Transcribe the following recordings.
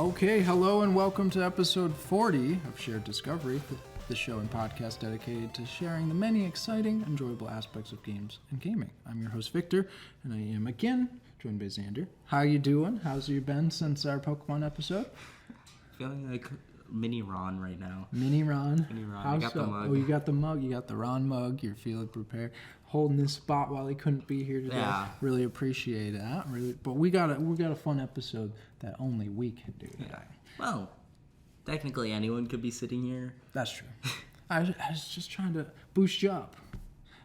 Okay, hello and welcome to episode 40 of Shared Discovery, the show and podcast dedicated to sharing the many exciting, enjoyable aspects of games and gaming. I'm your host, Victor, and I am again joined by Xander. How you doing? How's you been since our Pokemon episode? Feeling like mini Ron right now. Mini Ron? I got the mug. Oh, you got the mug. You got the Ron mug. You're feeling prepared. Holding this spot while he couldn't be here today. Yeah. Really appreciate that. But we got a fun episode that only we can do today. Yeah. Well, technically anyone could be sitting here. That's true. I was just trying to boost you up.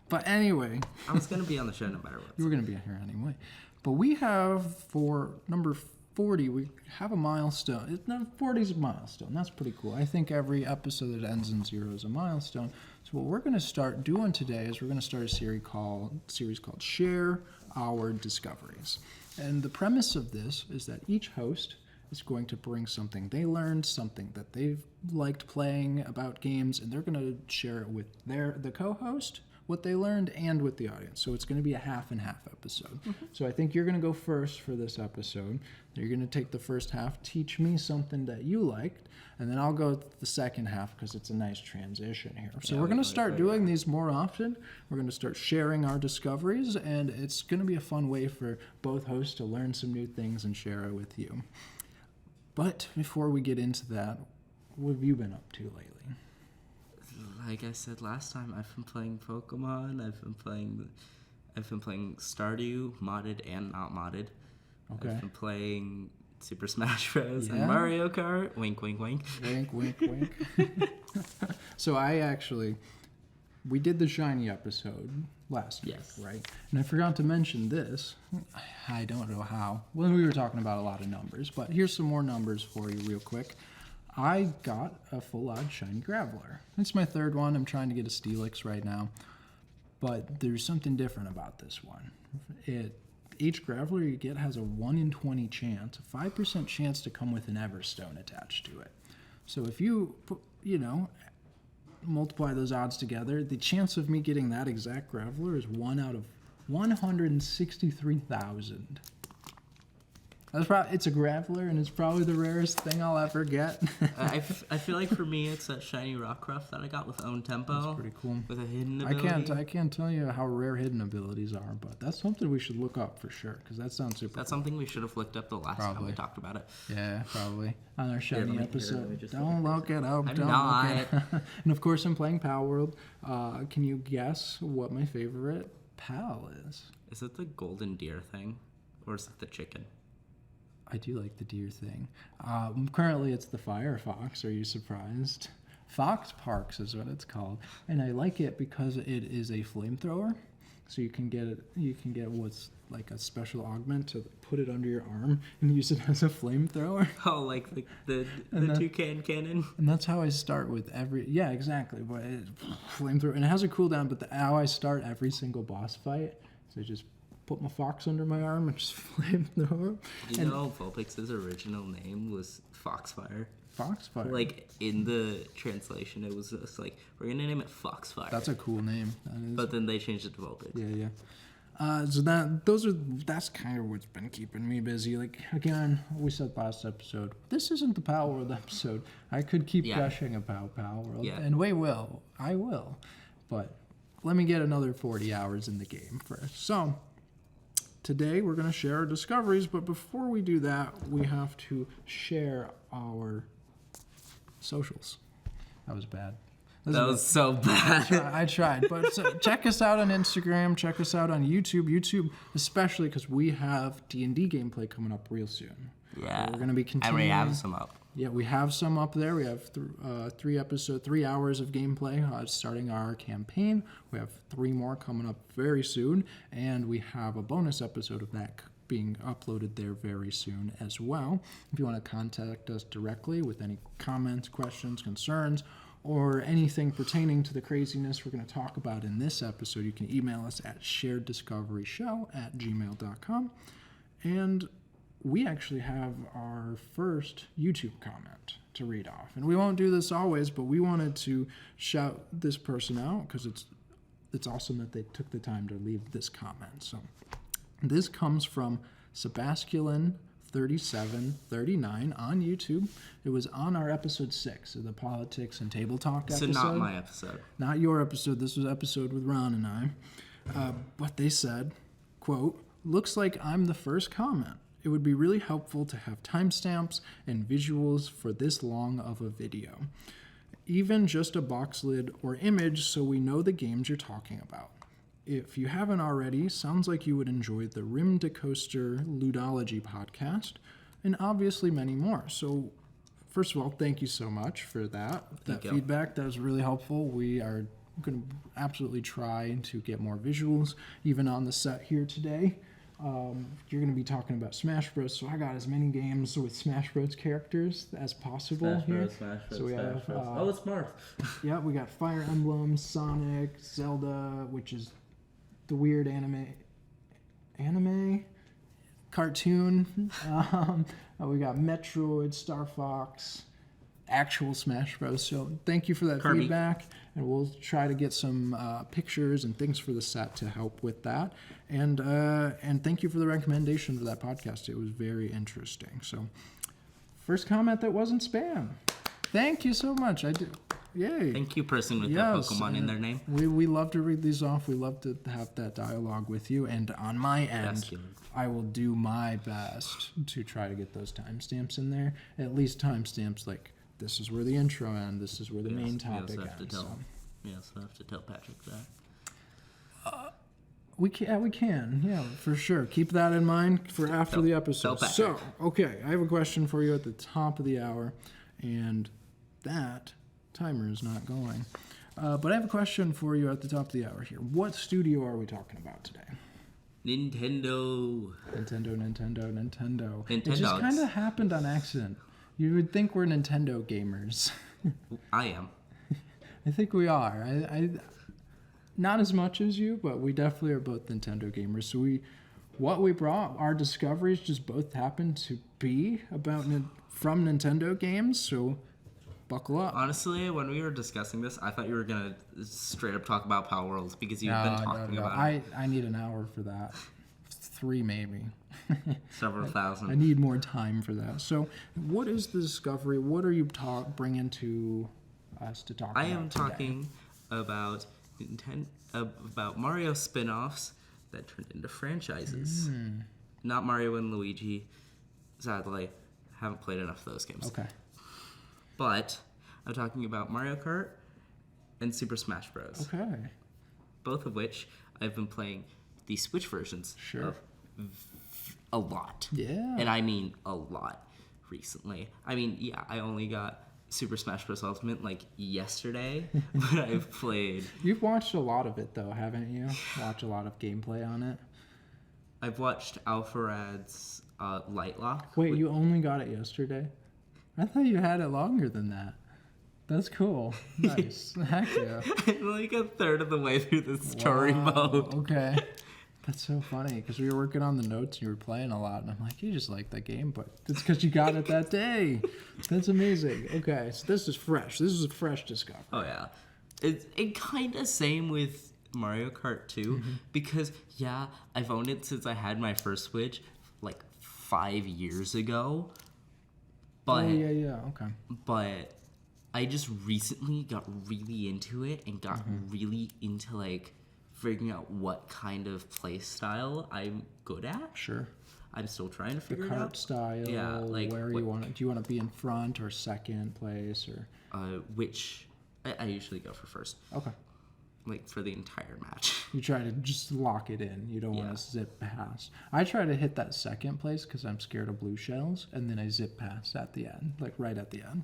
But anyway. I was going to be on the show no matter what. You were going to be here anyway. But we have, for number 40, we have a milestone. 40 is a milestone. That's pretty cool. I think every episode that ends in 0 is a milestone. So what we're going to start doing today is we're going to start a series called Share Our Discoveries. And the premise of this is that each host is going to bring something they learned, something that they've liked playing about games, and they're going to share it with the co-host, what they learned, and with the audience. So it's going to be a half and half episode. Mm-hmm. So I think you're going to go first for this episode. You're going to take the first half, teach me something that you liked, and then I'll go the second half because it's a nice transition here. So we're going to start doing these more often. We're going to start sharing our discoveries, and it's going to be a fun way for both hosts to learn some new things and share it with you. But before we get into that, what have you been up to lately? Like I said last time, I've been playing Pokemon. I've been playing Stardew, modded and not modded. Okay. I've been playing Super Smash Bros. And Mario Kart. Wink, wink, wink. Wink, wink, wink. So we did the shiny episode last week, right? And I forgot to mention this. I don't know how. Well, we were talking about a lot of numbers, but here's some more numbers for you real quick. I got a full-odd shiny Graveler. It's my third one. I'm trying to get a Steelix right now. But there's something different about this one. Each Graveler you get has a 1 in 20 chance, a 5% chance to come with an Everstone attached to it. So if you multiply those odds together, the chance of me getting that exact Graveler is 1 out of 163,000. It's a Graveler, and it's probably the rarest thing I'll ever get. I feel like for me, it's that shiny Rockruff that I got with Own Tempo. That's pretty cool. With a hidden ability. I can't tell you how rare hidden abilities are, but that's something we should look up for sure, because that sounds super That's something we should have looked up the last time we talked about it. Yeah, probably. On our shiny episode. Don't look it up. I'm not. Look it up. And of course, I'm playing Pal World. Can you guess what my favorite Pal is? Is it the golden deer thing, or is it the chicken? I do like the deer thing. Currently, it's the Firefox. Are you surprised? Fox Parks is what it's called, and I like it because it is a flamethrower. So you can get what's like a special augment to put it under your arm and use it as a flamethrower. Oh, like the toucan cannon. And that's how I start with every. Yeah, exactly. But flamethrower, and it has a cooldown. But how I start every single boss fight, so I just put my fox under my arm and just flamethrower. You know, Vulpix's original name was Foxfire. Foxfire. Like in the translation, it was just like, we're gonna name it Foxfire. That's a cool name. But then they changed it to Vulpix. Yeah. So that's kind of what's been keeping me busy. Like again, we said last episode, this isn't the Pal World episode. I could keep gushing about Pal World, and I will. But let me get another 40 hours in the game first. So today we're going to share our discoveries, but before we do that, we have to share our socials. That was bad. That was so bad. I tried. But check us out on Instagram. Check us out on YouTube. YouTube, especially because we have D&D gameplay coming up real soon. Yeah. We're going to be continuing. And we have some up. Yeah, we have some up there. We have 3 hours of gameplay starting our campaign. We have 3 more coming up very soon. And we have a bonus episode of that being uploaded there very soon as well. If you want to contact us directly with any comments, questions, concerns, or anything pertaining to the craziness we're going to talk about in this episode, you can email us at shareddiscoveryshow@gmail.com. And we actually have our first YouTube comment to read off. And we won't do this always, but we wanted to shout this person out because it's awesome that they took the time to leave this comment. So this comes from Sebasculin 3739 on YouTube. It was on our episode 6 of the Politics and Table Talk episode. So not my episode. Not your episode. This was episode with Ron and I. But they said, quote, "Looks like I'm the first comment. It would be really helpful to have timestamps and visuals for this long of a video. Even just a box lid or image so we know the games you're talking about. If you haven't already, sounds like you would enjoy the Rim to Coaster Ludology podcast, and obviously many more." So, first of all, thank you so much for that feedback. That was really helpful. We are going to absolutely try to get more visuals, even on the set here today. You're going to be talking about Smash Bros. So I got as many games with Smash Bros. Characters as possible here. Smash Bros. So we have, Oh, it's Marth. Yeah, we got Fire Emblem, Sonic, Zelda, which is the weird anime cartoon. We got Metroid, Star Fox, actual Smash Bros. So thank you for that Kirby. feedback, and we'll try to get some pictures and things for the set to help with that. And thank you for the recommendation for that podcast. It was very interesting. So, first comment that wasn't spam. Thank you so much. I did. Yay. Thank you, person with that Pokemon in their name. We love to read these off. We love to have that dialogue with you. And on my end, Masculine. I will do my best to try to get those timestamps in there. At least timestamps like this is where the intro ends. This is where the main topic ends. We also have to tell Patrick that. We can. Yeah, for sure. Keep that in mind for after the episode. So, okay, I have a question for you at the top of the hour, and that timer is not going. But I have a question for you at the top of the hour here. What studio are we talking about today? Nintendo. It just kind of happened on accident. You would think we're Nintendo gamers. I am. I think we are. I not as much as you, but we definitely are both Nintendo gamers. So what we brought, our discoveries just both happened to be about from Nintendo games. So buckle up. Honestly, when we were discussing this, I thought you were gonna straight up talk about Power Worlds because you've been talking about it. I need an hour for that. 3 maybe. Several thousand. I need more time for that. So, what is the discovery? What are you bringing to us to talk about? I am today? talking about about Mario spin-offs that turned into franchises. Not Mario and Luigi. Sadly, haven't played enough of those games. Okay. But I'm talking about Mario Kart and Super Smash Bros. Okay. Both of which I've been playing the Switch versions of a lot. Yeah. And I mean a lot recently. I mean, yeah, I only got Super Smash Bros. Ultimate like yesterday, but I've played. You've watched a lot of it though, haven't you? Watch a lot of gameplay on it. I've watched Alpharad's Light Lock. Wait, you only got it yesterday? I thought you had it longer than that. That's cool. Nice. Heck yeah. I'm like a third of the way through the story mode. Okay. That's so funny because we were working on the notes and you were playing a lot, and I'm like, you just like that game, but it's because you got it that day. That's amazing. Okay, so this is fresh. This is a fresh discovery. Oh yeah, it kind of same with Mario Kart 2 because yeah, I've owned it since I had my first Switch like 5 years ago. But okay. But I just recently got really into it and got really into like figuring out what kind of play style I'm good at. Sure. I'm still trying to figure the it cart out. style. Yeah, like where you want to. Do you want to be in front or second place or? Which I usually go for first. Okay. Like for the entire match. You try to just lock it in. You don't want to zip past. I try to hit that second place because I'm scared of blue shells, and then I zip past at the end, like right at the end.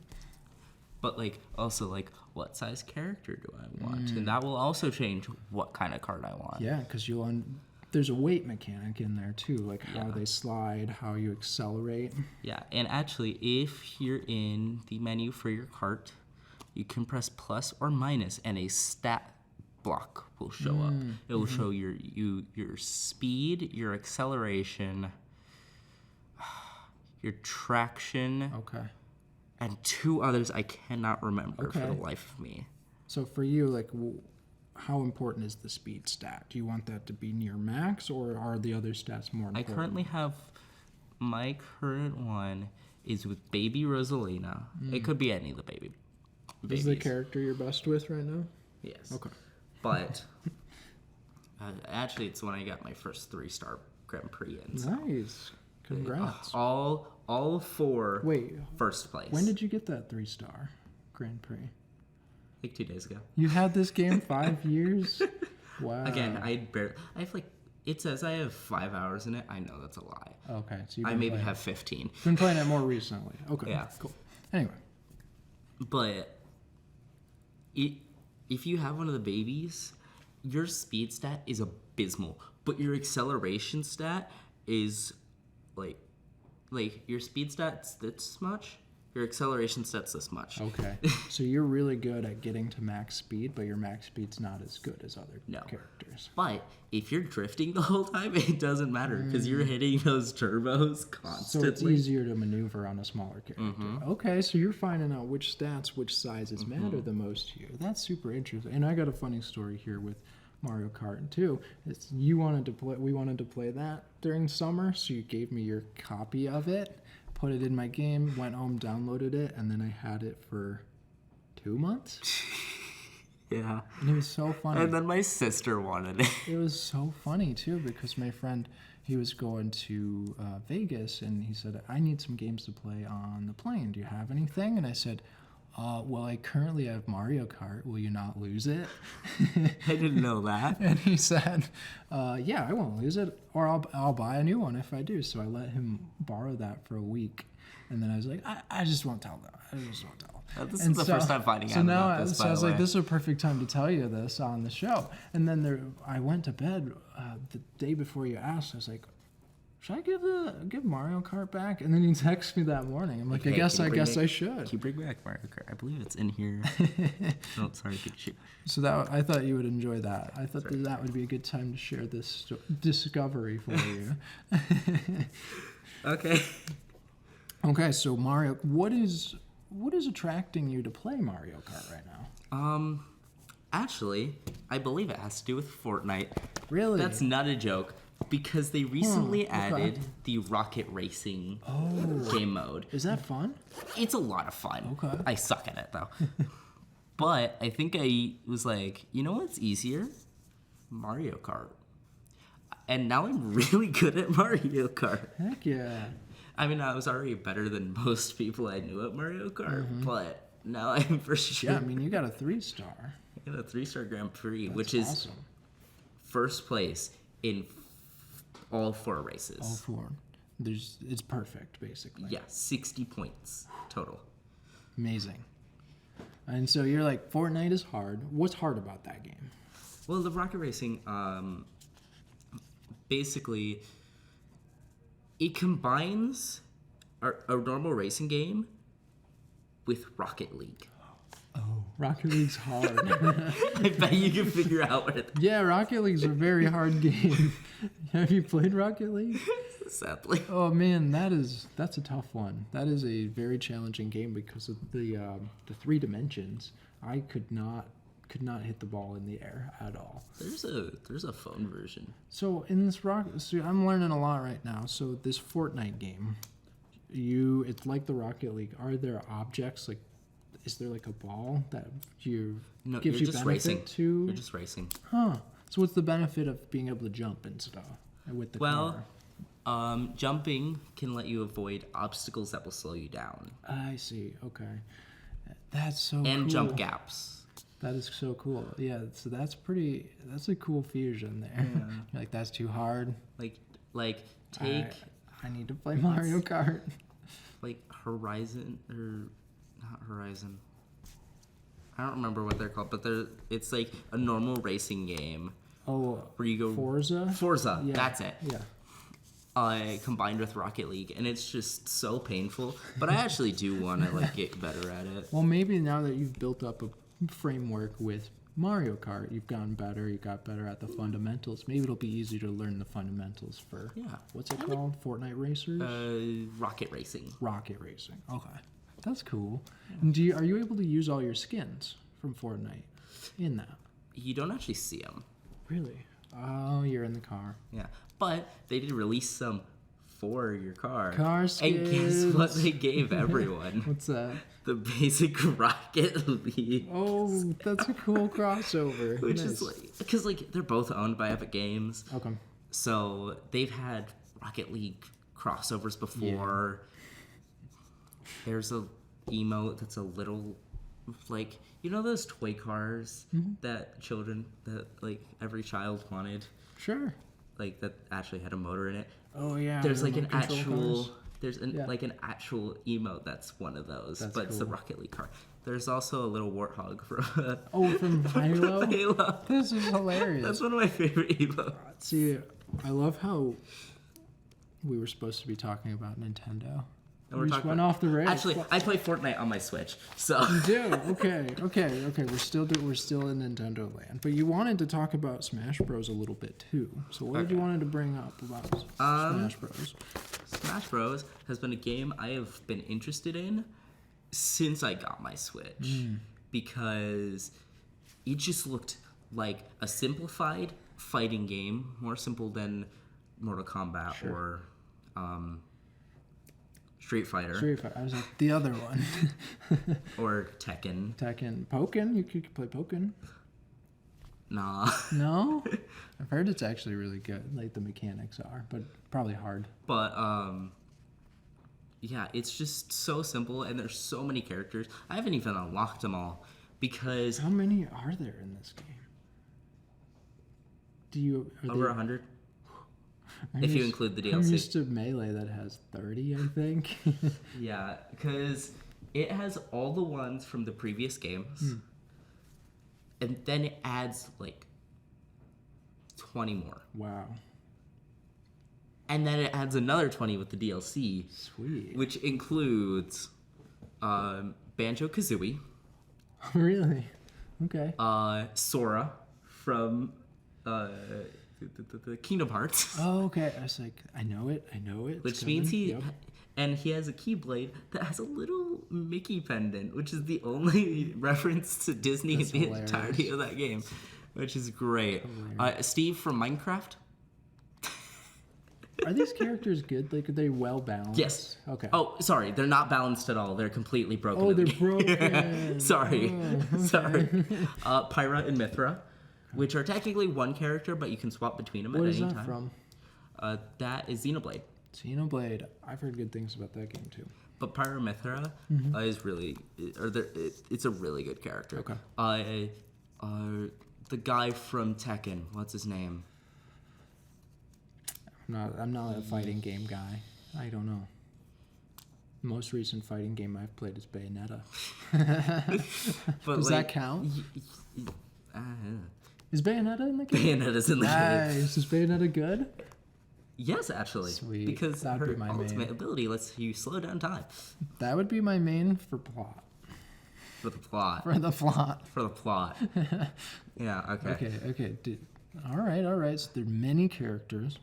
But like also like what size character do I want? And that will also change what kind of card I want. Yeah, because there's a weight mechanic in there too, like how they slide, how you accelerate. Yeah, and actually, if you're in the menu for your cart, you can press plus or minus, and a stat block will show up. It will show your speed, your acceleration, your traction. Okay. And 2 others I cannot remember for the life of me. So for you, like, how important is the speed stat? Do you want that to be near max, or are the other stats more important? I currently have My current one is with Baby Rosalina. It could be any of the babies. Is the character you're best with right now? Yes. Okay. But actually, it's when I got my first 3-star Grand Prix in. So. Nice. Congrats. All 4 first place. When did you get that 3-star Grand Prix? Like 2 days ago. You had this game 5 years? Wow. Again, I have like, it says I have 5 hours in it. I know that's a lie. Okay, so I maybe have 15. Been playing it more recently. Okay, yeah. Cool. Anyway. But if you have one of the babies, your speed stat is abysmal, but your acceleration stat is like your speed stat's this much, your acceleration stat's this much. Okay. So you're really good at getting to max speed, but your max speed's not as good as other characters. But if you're drifting the whole time, it doesn't matter because you're hitting those turbos constantly. So it's easier to maneuver on a smaller character. Mm-hmm. Okay, so you're finding out which stats, which sizes matter the most to you. That's super interesting. And I got a funny story here with Mario Kart too. We wanted to play that during summer, so you gave me your copy of it, put it in my game, went home, downloaded it, and then I had it for 2 months. Yeah. And it was so funny. And then my sister wanted it. It was so funny too because my friend, he was going to Vegas and he said, I need some games to play on the plane. Do you have anything? And I said, well, I currently have Mario Kart. Will you not lose it? I didn't know that. And he said, yeah, I won't lose it, or I'll buy a new one if I do. So I let him borrow that for a week. And then I was like, I just won't tell them. This is the first time finding out about this, So I was like, this is a perfect time to tell you this on the show. And then I went to bed the day before you asked. I was like, should I give Mario Kart back? And then he texted me that morning. I'm like, I guess I should. Can you bring back Mario Kart? I believe it's in here. Oh, sorry, Pikachu. So I thought you would enjoy that. I thought that would be a good time to share this discovery for you. Okay. Okay, so Mario, what is attracting you to play Mario Kart right now? Actually, I believe it has to do with Fortnite. Really? That's not a joke. Because they recently added the rocket racing game mode. Is that fun? It's a lot of fun. Okay. I suck at it, though. But I think I was like, you know what's easier? Mario Kart. And now I'm really good at Mario Kart. Heck yeah. I mean, I was already better than most people I knew at Mario Kart, but now I'm for sure. Yeah, I mean, you got a 3-star. I got a 3-star Grand Prix, That's which is awesome. First place in all 4 races. All 4. It's perfect, basically. Yeah, 60 points total. Amazing. And so you're like, Fortnite is hard. What's hard about that game? Well, the rocket racing, basically, it combines a normal racing game with Rocket League. Oh, Rocket League's hard. I bet you can figure out what it is. Yeah, Rocket League's a very hard game. Have you played Rocket League? Sadly. Oh man, that's a tough one. That is a very challenging game because of the 3 dimensions. I could not hit the ball in the air at all. There's a phone version. So in this I'm learning a lot right now. So this Fortnite game, it's like the Rocket League. Are there objects like? Is there like a ball that gives you benefit racing. to? You're just racing. Huh. So what's the benefit of being able to jump and stuff with the car? Jumping can let you avoid obstacles that will slow you down. I see. Okay. That's so cool. And jump gaps. That is so cool. Yeah, so that's a cool fusion there. Yeah. You're like, that's too hard. Like take... I need to play Mario Kart. Like Horizon, or not Horizon. I don't remember what they're called, but it's like a normal racing game. Oh, where you go... Forza? Yeah. That's it. Yeah. Combined with Rocket League, and it's just so painful. But I actually do want to get better at it. Well, maybe now that you've built up a framework with Mario Kart, you've gotten better. You got better at the fundamentals. Maybe it'll be easy to learn the fundamentals for what's it called? Fortnite Racers? Rocket Racing. Rocket Racing. Okay, that's cool. And are you able to use all your skins from Fortnite in that? You don't actually see them. Really? Oh, you're in the car. Yeah, but they did release some for your car. Car And guess what skins. they gave everyone? What's that? The basic Rocket League. Oh, that's a cool crossover. Which Nice. is like, because like they're both owned by Epic Games. Okay. So they've had Rocket League crossovers before. There's a emote that's a little like, you know those toy cars that like every child wanted? Sure. Like that actually had a motor in it. Oh yeah. There's like an remote control actual cars. like an actual emote that's one of those, That's but it's the cool. Rocket League car. There's also a little warthog from From Halo. Halo. This is hilarious. That's one of my favorite emotes. See, I love how we were supposed to be talking about Nintendo. And We just went off the rails. Actually, I play Fortnite on my Switch, so You do? Okay. We're still in Nintendo land, but you wanted to talk about Smash Bros. A little bit too. So what did you wanted to bring up about Smash Bros? Smash Bros. Has been a game I have been interested in since I got my Switch because it just looked like a simplified fighting game, more simple than Mortal Kombat or Street Fighter I was like the other one. or Tekken. Pokken. You could play Pokken. Nah. No, I've heard it's actually really good. Like the mechanics are, but probably hard. But yeah, it's just so simple, and there's so many characters. I haven't even unlocked them all because How many are there in this game? over 100 if you include the I'm DLC. used to Melee that has 30, I think. Yeah, because it has all the ones from the previous games, and then it adds like 20 more, Wow. and then it adds another 20 with the DLC, Sweet. which includes Banjo-Kazooie, Really? Okay. Sora from the Kingdom Hearts, Oh, okay. I was like, I know it. It's which coming. means Yep. he has a Keyblade that has a little Mickey pendant, which is the only reference to Disney That's in the hilarious. entirety of that game, which is great. Steve from Minecraft. Are these characters good? Like, are they well balanced? Yes. Okay. Oh, sorry, they're not balanced at all. They're completely broken. Oh, in the they're game. broken. Sorry, Oh, okay. sorry. Pyra and Mithra, which are technically one character, but you can swap between them What at is any that time. from? That is Xenoblade. Xenoblade. I've heard good things about that game too. But Pyra Mithra is really, it's a really good character. Okay. The guy from Tekken, what's his name? I'm not a fighting game guy. I don't know. The most recent fighting game I've played is Bayonetta. But Does that count? Is Bayonetta in the game? Bayonetta's in the game. Nice. Is Bayonetta good? Yes, actually. Sweet. Because That'd her be my ultimate main. ability lets you slow down time. That would be my main for plot. For the plot. For the plot. For the plot. Yeah, okay. Okay. All right. So there are many characters.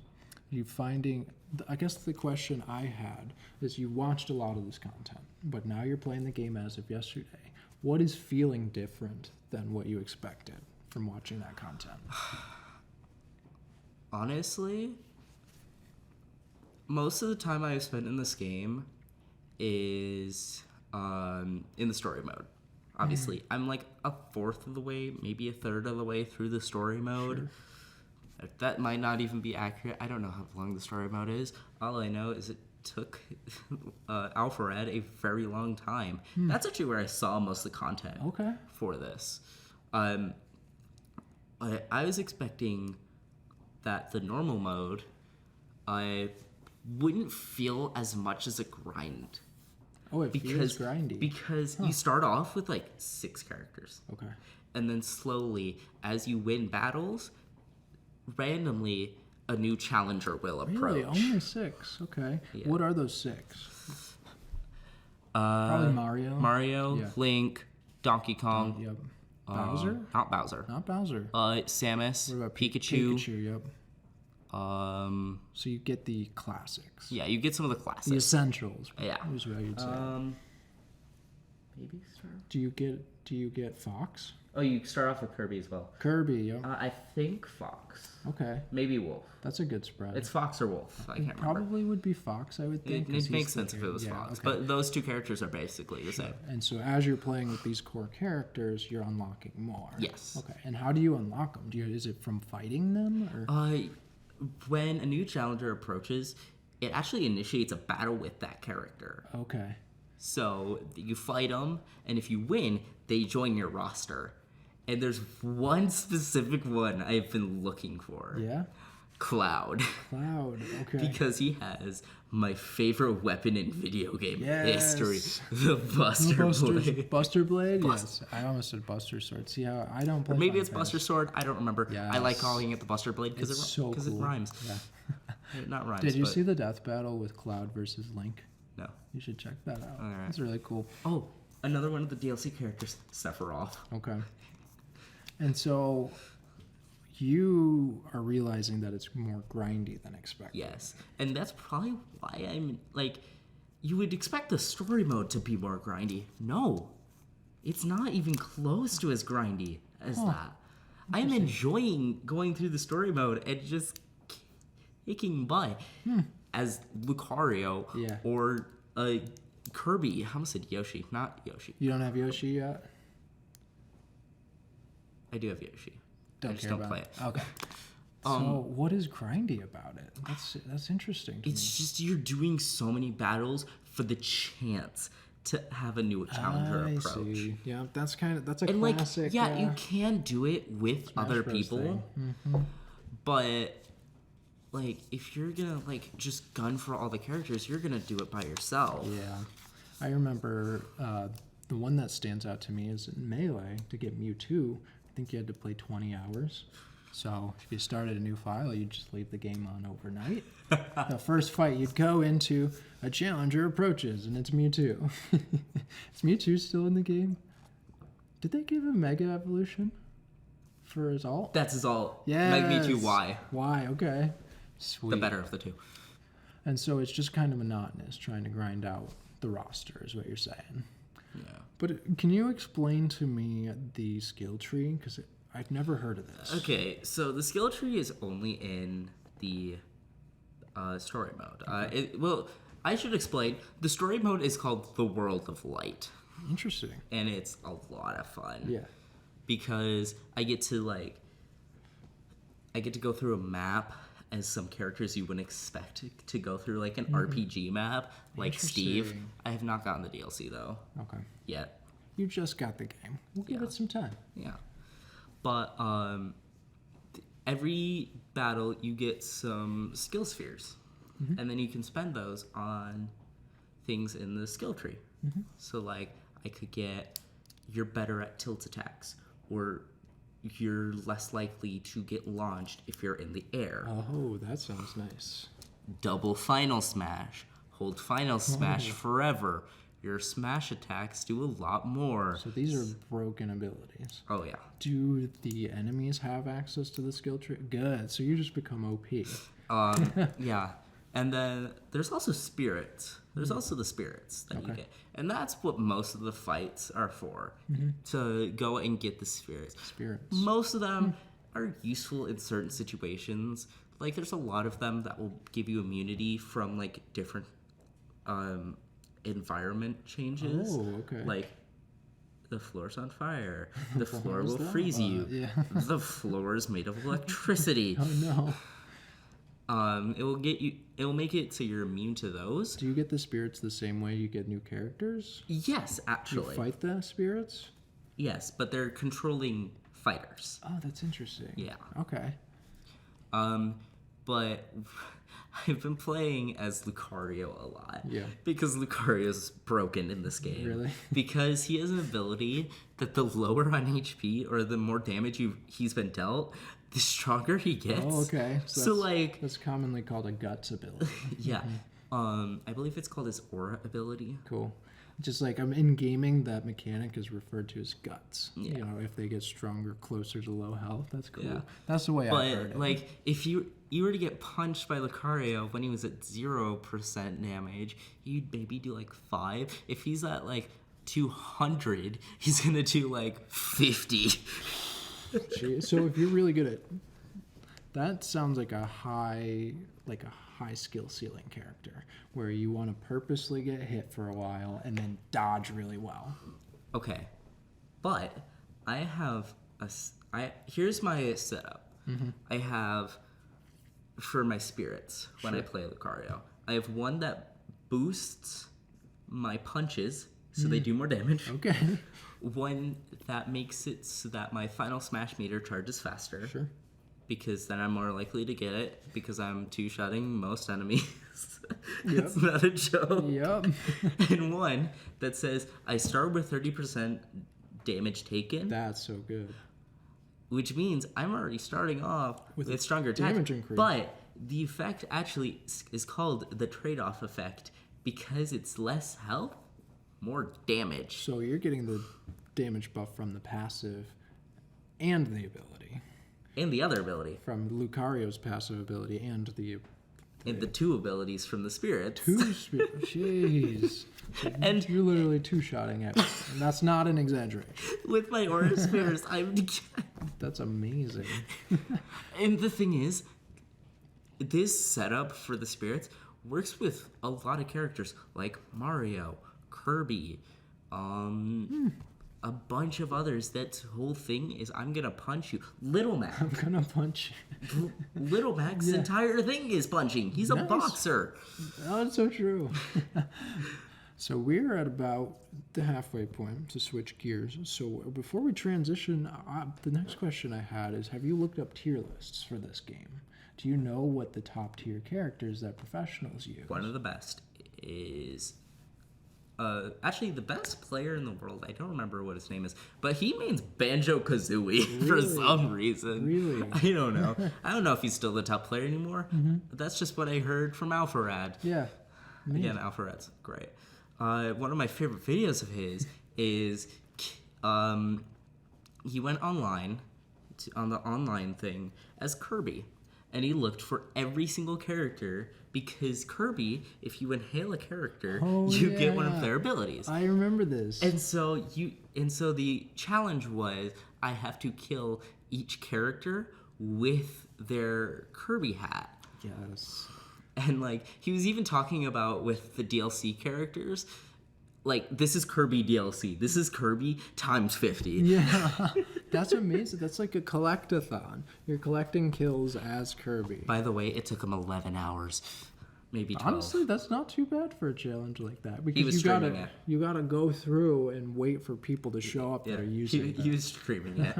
I guess the question I had is you watched a lot of this content, but now you're playing the game as of yesterday. What is feeling different than what you expected from watching that content? Honestly, most of the time I've spent in this game is in the story mode. Obviously, I'm like a fourth of the way, maybe a third of the way through the story mode. Sure. That might not even be accurate. I don't know how long the story mode is. All I know is it took Alpharad a very long time. That's actually where I saw most of the content for this. I was expecting that the normal mode I wouldn't feel as much as a grind. Oh, it feels grindy. Because you start off with like 6 characters. Okay. And then slowly, as you win battles, randomly a new challenger will approach. Really? Only 6? Okay. Yeah. What are those 6? Probably Mario. Mario, Link, Donkey Kong. Yep. Bowser? Not Bowser. Not Bowser. Samus, What about Pikachu. Pikachu, yep. So you get the classics. Yeah, you get some of the classics. The essentials. Yeah. Is what you'd say. Maybe Star. Do you get Fox? Oh, you start off with Kirby as well. Kirby, yeah. I think Fox. Okay. Maybe Wolf. That's a good spread. It's Fox or Wolf. I can't remember. Probably would be Fox, I would think. It makes sense if it was Fox. Okay. But those two characters are basically the same. And so as you're playing with these core characters, you're unlocking more. Yes. Okay. And how do you unlock them? Is it from fighting them? Or? When a new challenger approaches, it actually initiates a battle with that character. Okay. So you fight them, and if you win, they join your roster. And there's one specific one I've been looking for. Yeah? Cloud. Cloud, okay. Because he has my favorite weapon in video game history. The Buster Blade? Yes. I almost said Buster Sword. See how I don't play. Or maybe it's Buster Sword. I don't remember. Yes. I like calling it the Buster Blade because cool. it rhymes. Yeah. Not rhymes. Did you see the death battle with Cloud versus Link? No. You should check that out. All right. It's really cool. Oh, another one of the DLC characters, Sephiroth. Okay. And so you are realizing that it's more grindy than expected. Yes. And that's probably why I'm like, you would expect the story mode to be more grindy. No. It's not even close to as grindy as that. I'm enjoying going through the story mode and just kicking butt as Lucario or Kirby. I almost said Yoshi, not Yoshi. You don't have Yoshi yet? I do have Yoshi. Don't I just care don't about play it. Okay. So what is grindy about it? That's interesting to me. It's just you're doing so many battles for the chance to have a new challenger approach. See. Yeah, that's a And classic. you can do it with other people, but like if you're gonna just gun for all the characters, you're gonna do it by yourself. Yeah, I remember the one that stands out to me is in Melee. To get Mewtwo, I think you had to play 20 hours. So if you started a new file, you'd just leave the game on overnight. The first fight you'd go into, a challenger approaches, and it's Mewtwo. Is Mewtwo still in the game? Did they give him Mega Evolution for his ult? That's his ult. Yeah. Mewtwo Y. Y, okay. Sweet. The better of the two. And so it's just kind of monotonous trying to grind out the roster is what you're saying. Yeah. But can you explain to me the skill tree? Because I've never heard of this. Okay, so the skill tree is only in the story mode. Well, I should explain. The story mode is called The World of Light. Interesting. And it's a lot of fun. Yeah. Because I get to go through a map as some characters you wouldn't expect to go through, like an RPG map, like Steve. I have not gotten the DLC though. Okay. Yet. You just got the game. We'll give it some time. Yeah. But every battle you get some skill spheres, and then you can spend those on things in the skill tree. So like I could get you're better at tilt attacks, or you're less likely to get launched if you're in the air. Oh, that sounds nice. Double final smash. Hold final smash forever. Your smash attacks do a lot more. So these are broken abilities. Oh, yeah. Do the enemies have access to the skill tree? Good. So you just become OP. Yeah. And then there's also spirits. There's also the spirits that you get. And that's what most of the fights are for. To go and get the spirits. Most of them are useful in certain situations. Like there's a lot of them that will give you immunity from like different environment changes. Oh, okay. Like the floor's on fire. The floor will freeze you. Yeah. The floor is made of electricity. Oh no. It will make it so you're immune to those. Do you get the spirits the same way you get new characters? Yes, actually. You fight the spirits? Yes, but they're controlling fighters. Oh, that's interesting. Yeah. Okay. But I've been playing as Lucario a lot. Yeah. Because Lucario's broken in this game. Really? Because he has an ability that the lower on HP or the more damage he's been dealt, the stronger he gets. Oh, okay. So that's commonly called a guts ability. Yeah. I believe it's called his aura ability. Cool. Just like in gaming, that mechanic is referred to as guts. Yeah. You know, if they get stronger, closer to low health. That's cool. Yeah. That's the way I heard it. But like, if you were to get punched by Lucario when he was at 0% damage, you'd maybe do like 5. If he's at like 200, he's gonna do like 50. So if you're really good at that, sounds like a high skill ceiling character where you want to purposely get hit for a while and then dodge really well. Okay, but I have here's my setup. I have, for my spirits when I play Lucario, I have one that boosts my punches so they do more damage. Okay. One that makes it so that my final smash meter charges faster. Sure. Because then I'm more likely to get it because I'm two-shotting most enemies. Yep. It's not a joke. Yep. And one that says I start with 30% damage taken. That's so good. Which means I'm already starting off with stronger damage attack. increase. But the effect actually is called the trade-off effect because it's less health, more damage. So you're getting the damage buff from the passive and the ability. And the other ability. From Lucario's passive ability and the two abilities from the spirits. Jeez. So And- you're literally two-shotting it. And that's not an exaggeration. With my aura spheres, That's amazing. And the thing is, this setup for the spirits works with a lot of characters like Mario, Kirby, a bunch of others. That whole thing is I'm gonna punch you. Little Mac. I'm gonna punch you. Little Mac's entire thing is punching. He's a Nice. boxer. Oh, that's so true. So we're at about the halfway point to switch gears. So before we transition, the next question I had is, have you looked up tier lists for this game? Do you know what the top tier characters that professionals use? One of the best is actually the best player in the world. I don't remember what his name is, but he means Banjo-Kazooie for some reason. Really? I don't know. I don't know if he's still the top player anymore. But that's just what I heard from Alpharad. Yeah. Again, Alpharad's great. One of my favorite videos of his is he went online on the online thing as Kirby, and he looked for every single character because Kirby, if you inhale a character, you get one of their abilities. I remember this. And so the challenge was I have to kill each character with their Kirby hat. Yes. And like he was even talking about with the DLC characters, like this is Kirby DLC. This is Kirby times 50. Yeah. That's amazing. That's like a collectathon. You're collecting kills as Kirby. By the way, it took him 11 hours, maybe 12. Honestly, that's not too bad for a challenge like that. Because was streaming it. you gotta go through and wait for people to show up that are using he was streaming it,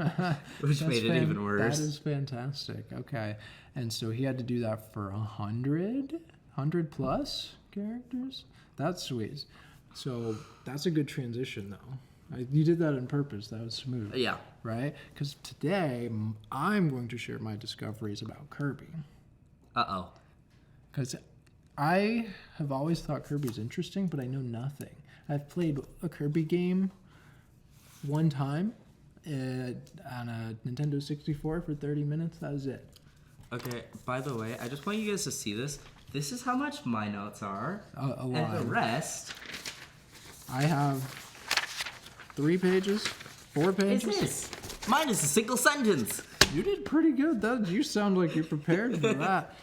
which made it even worse. That is fantastic. Okay. And so he had to do that for 100 plus characters? That's sweet. So that's a good transition, though. You did that on purpose. That was smooth. Yeah. Right? Because today, I'm going to share my discoveries about Kirby. Uh-oh. Because I have always thought Kirby's interesting, but I know nothing. I've played a Kirby game one time on a Nintendo 64 for 30 minutes. That was it. Okay, by the way, I just want you guys to see this. This is how much my notes are. A lot. And the rest I have 3 pages, 4 is pages. this. Mine is a single sentence. You did pretty good. You sound like you're prepared for that.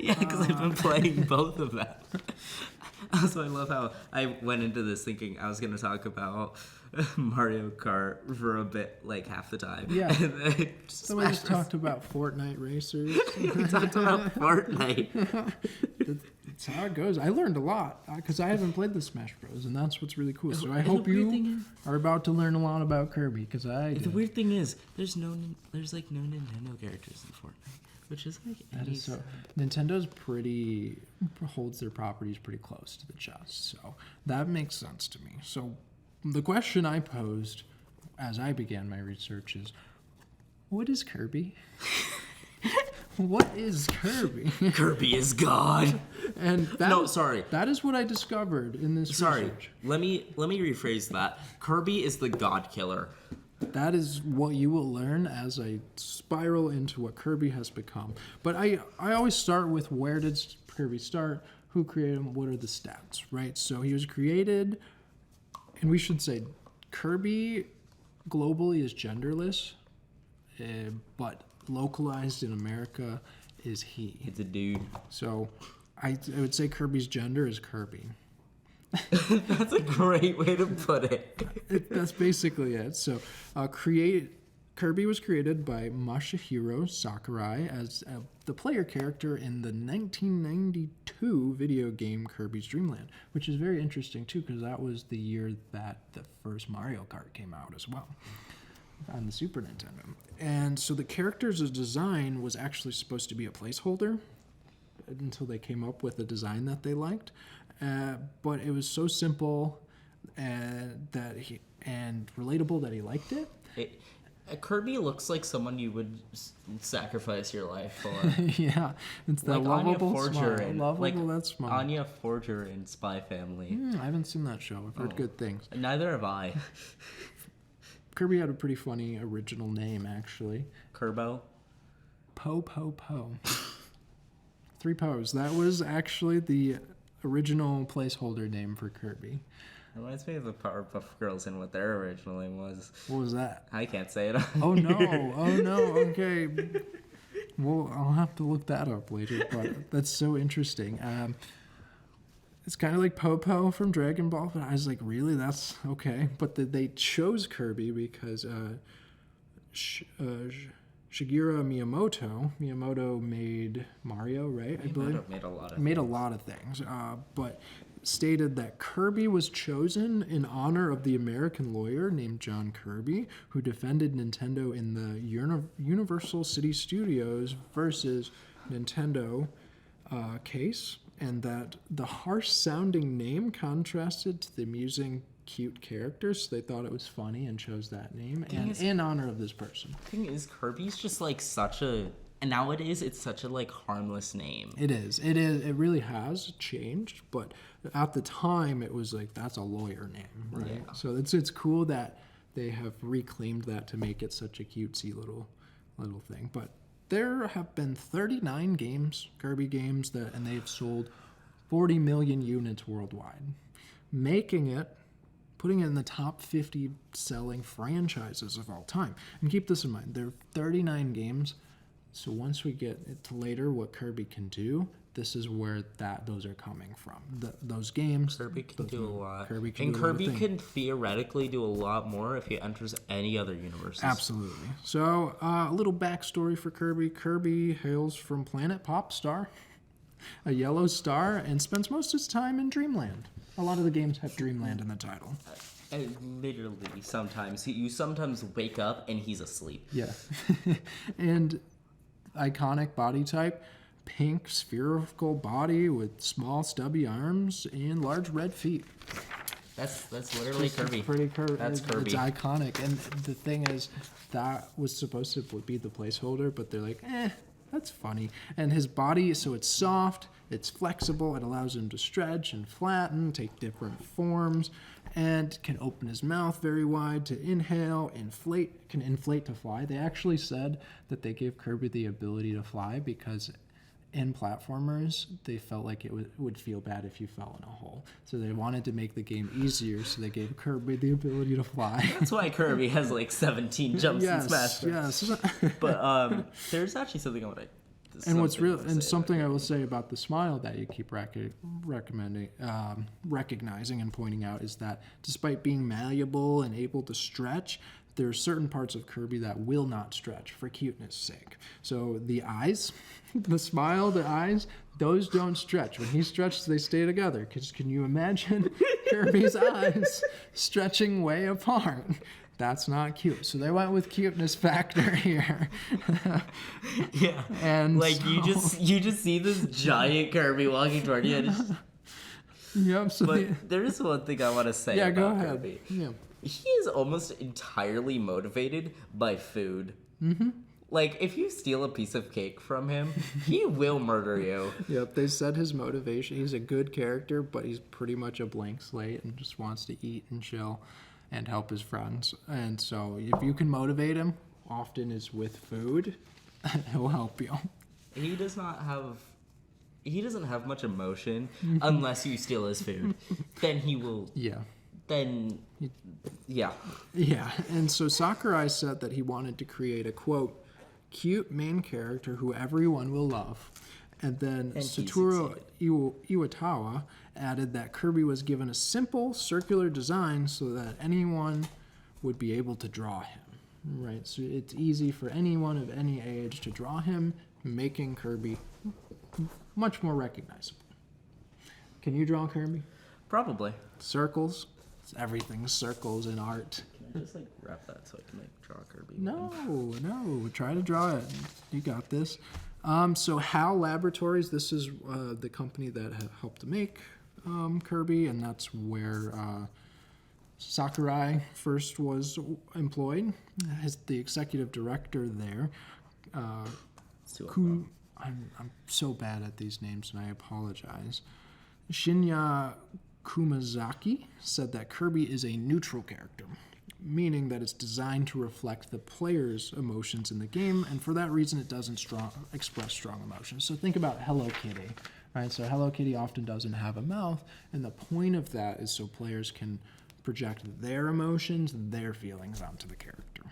Yeah, because I've been playing both of them. Also, I love how I went into this thinking I was going to talk about Mario Kart for a bit, like half the time. Yeah. And then So we just talked about Fortnite racers. we talked about Fortnite. That's how it goes. I learned a lot because I haven't played the Smash Bros. And that's what's really cool. So I And the hope weird thing you is- are about to learn a lot about Kirby because I The did. weird thing is, there's like no Nintendo characters in Fortnite, which is like That is so. Nintendo's holds their properties pretty close to the chest, so that makes sense to me. So, the question I posed as I began my research is, what is Kirby? What is Kirby? Kirby is God. And that, No, sorry. that is what I discovered in this Sorry, research. let me rephrase that. Kirby is the God killer. That is what you will learn as I spiral into what Kirby has become. But I always start with where did Kirby start? Who created him? What are the stats, right? So he was created And we should say Kirby globally is genderless, but localized in America is he. It's a dude. So I would say Kirby's gender is Kirby. That's a great way to put it. That's basically it. So Kirby was created by Masahiro Sakurai as the player character in the 1992 video game Kirby's Dream Land, which is very interesting too because that was the year that the first Mario Kart came out as well on the Super Nintendo. And so the character's design was actually supposed to be a placeholder until they came up with a design that they liked. But it was so simple and relatable that he liked it. Kirby looks like someone you would sacrifice your life for. Yeah, it's that like lovable Anya Forger smile. and Lovable, like that smile. Anya Forger in Spy Family. I haven't seen that show. I've heard good things. Neither have I. Kirby had a pretty funny original name, actually. Kerbo. Po. 3 Po's. That was actually the original placeholder name for Kirby. Reminds me of the Powerpuff Girls and what their original name was. What was that? I can't say it. Oh no. Okay. Well, I'll have to look that up later, but that's so interesting. It's kind of like Popo from Dragon Ball, but I was like, really? That's okay. But they chose Kirby because Shigeru Miyamoto made Mario, right? I believe made a lot of things, but stated that Kirby was chosen in honor of the American lawyer named John Kirby, who defended Nintendo in the Universal City Studios versus Nintendo case, and that the harsh-sounding name contrasted to the amusing, cute characters, so they thought it was funny and chose that name, and in honor of this person. The thing is, Kirby's just like such a... And nowadays, it's such a like harmless name. It is. It really has changed, but at the time, it was like, that's a lawyer name, right? Yeah. So it's cool that they have reclaimed that to make it such a cutesy little thing. But there have been 39 games, Kirby games, and they've sold 40 million units worldwide, putting it in the top 50 selling franchises of all time. And keep this in mind, there are 39 games. So once we get to later what Kirby can do, this is where those are coming from. Those games. Kirby can do a lot. Kirby can theoretically do a lot more if he enters any other universes. Absolutely. So a little backstory for Kirby. Kirby hails from planet Popstar, a yellow star, and spends most of his time in Dreamland. A lot of the games have Dreamland in the title. Literally, sometimes. You sometimes wake up and he's asleep. Yeah. And... iconic body type, pink spherical body with small stubby arms and large red feet. That's literally Kirby. Pretty Kirby. That's Kirby. It's iconic. And the thing is, that was supposed to be the placeholder, but they're like, that's funny. And his body, so it's soft, it's flexible, it allows him to stretch and flatten, take different forms, and can open his mouth very wide to inhale, can inflate to fly. They actually said that they gave Kirby the ability to fly because in platformers, they felt like it would feel bad if you fell in a hole. So they wanted to make the game easier, so they gave Kirby the ability to fly. That's why Kirby has like 17 jumps in Smash Bros. Yes. But there's actually something I want to... And what's real, and something I will say about the smile that you keep recognizing and pointing out is that despite being malleable and able to stretch, there are certain parts of Kirby that will not stretch for cuteness' sake. So the eyes, the smile, the eyes, those don't stretch. When he stretches, they stay together. Because can you imagine Kirby's eyes stretching way apart? That's not cute. So they went with cuteness factor here. Yeah. And like so... you just see this giant Kirby walking toward you. Yep. So but there is one thing I want to say about go ahead. Kirby. Yeah. He is almost entirely motivated by food. Mm-hmm. Like, if you steal a piece of cake from him, he will murder you. Yep, they said his motivation. He's a good character, but he's pretty much a blank slate and just wants to eat and chill and help his friends. And so if you can motivate him, often is with food, he'll help you. He doesn't have much emotion unless you steal his food. Then he will then yeah. Yeah, and so Sakurai said that he wanted to create a, quote, cute main character who everyone will love. And then Satoru Iwatawa added that Kirby was given a simple circular design so that anyone would be able to draw him. Right, so it's easy for anyone of any age to draw him, making Kirby much more recognizable. Can you draw Kirby? Probably. Circles? Everything's circles in art. Can I just like wrap that so I can like draw Kirby? No. Try to draw it. You got this. So HAL Laboratories, this is the company that helped to make Kirby, and that's where Sakurai first was employed as the executive director there. I'm so bad at these names, and I apologize. Shinya Kumazaki said that Kirby is a neutral character, meaning that it's designed to reflect the player's emotions in the game, and for that reason it doesn't express strong emotions. So think about Hello Kitty, right? So Hello Kitty often doesn't have a mouth, and the point of that is so players can project their emotions, their feelings onto the character.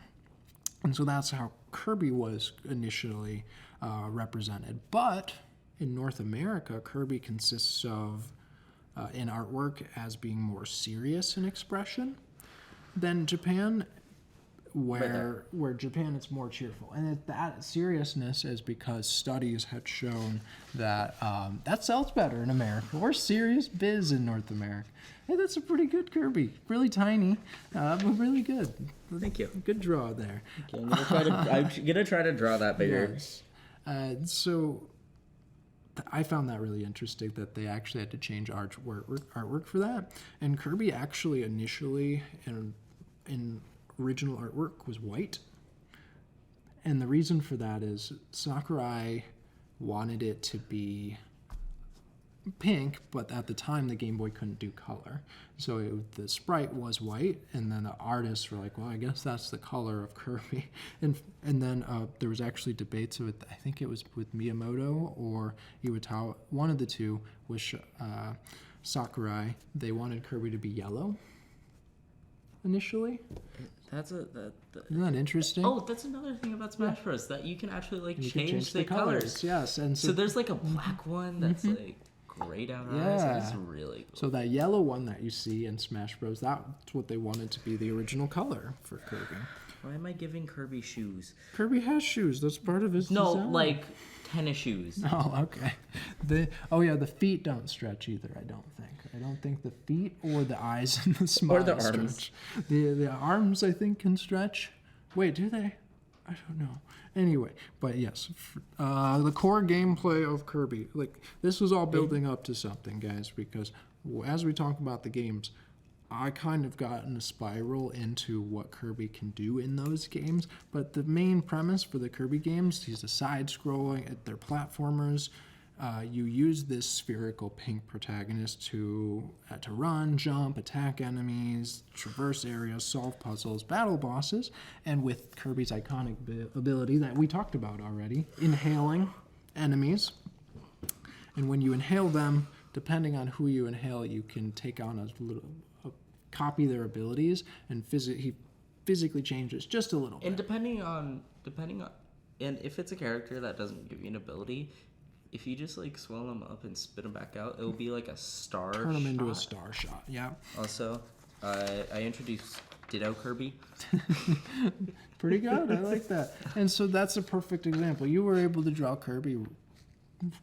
And so that's how Kirby was initially represented. But in North America, Kirby consists of, in artwork, as being more serious in expression than Japan, where Japan it's more cheerful. And that seriousness is because studies had shown that that sells better in America. We're serious biz in North America. Hey, that's a pretty good Kirby. Really tiny, but really good. Thank you. Good draw there. Okay, I'm gonna try to draw that bigger. Yes. So I found that really interesting that they actually had to change artwork for that. And Kirby actually initially in original artwork was white. And the reason for that is Sakurai wanted it to be pink, but at the time the Game Boy couldn't do color. So the sprite was white, and then the artists were like, well, I guess that's the color of Kirby. And then there was actually debates with, I think it was with Miyamoto or Iwatawa, one of the two, with Sakurai. They wanted Kirby to be yellow initially. Isn't that interesting? Oh, that's another thing about Smash Bros. That you can actually like change the colors. Yes, and so there's like a black one that's like grayed out eyes. That's really cool. So that yellow one that you see in Smash Bros. That's what they wanted to be the original color for Kirby. Why am I giving Kirby shoes? Kirby has shoes. That's part of his design. Like tennis shoes. Oh, okay. The feet don't stretch either, I don't think. I don't think the feet or the eyes and the smile or the arms. Stretch. The arms, I think, can stretch. Wait, do they? I don't know. Anyway, but yes, the core gameplay of Kirby, like this was all building up to something, guys, because as we talk about the games, I kind of got in a spiral into what Kirby can do in those games. But the main premise for the Kirby games, he's a side-scrolling, they're platformers. You use this spherical pink protagonist to run, jump, attack enemies, traverse areas, solve puzzles, battle bosses, and with Kirby's iconic ability that we talked about already, inhaling enemies. And when you inhale them, depending on who you inhale, you can take on copy their abilities, and he physically changes just a little bit. And depending on, and if it's a character that doesn't give you an ability, if you just like swell them up and spit them back out, it will be like a star. Turn them into a star shot. Yeah. Also, I introduced Ditto Kirby. Pretty good. I like that. And so that's a perfect example. You were able to draw Kirby